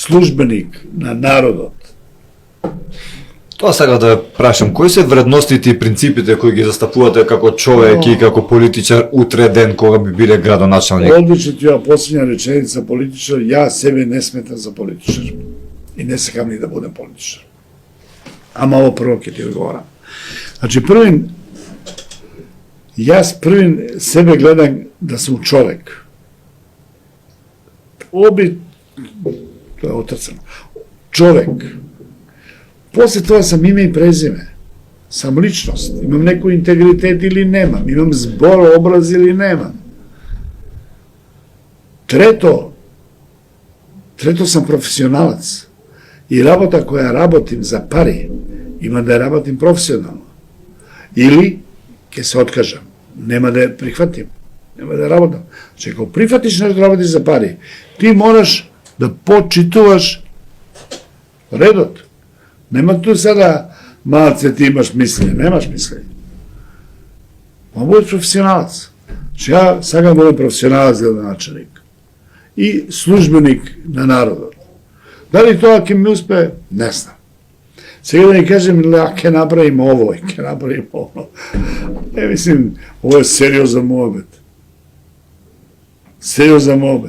службеник на народот. Тоа сега да прашам, кои се вредностите и принципите кои ги застапувате како човек и како политичар утре ден кога би биле градоначалник? Одлично тие последна реченица политичар, ја себе не сметам за политичар. И не сакам ни да будем политичар. Ама ово прво ќе ти одговорам. Значи јас првин себе гледам да сум човек. Тоа е отрцано. Човек. После тоа сам име и презиме. Сам личност. Имам некој интегритет или немам. Имам збор, образ или немам. Трето сам професионалец. И работа која работим за пари, има да ја работим професионално. Или ќе се откажам. Нема да ја прихватим. Нема да ја работам. Че ако прифатиш нешто да работиш за пари, ти мораш да почитуваш редот. Нема ту сега малце ти имаш мислење, немаш мислење. Ма будеш професионалец. Че ја сакам да будем професионалец градоначалник и службеник на народот. Дали тоа ќе ми успе? Не знам. Сега да ни кажем, ќе направим ово и ќе направим ово. Не мислим, ово е сериозен муабет. Сериозен муабет.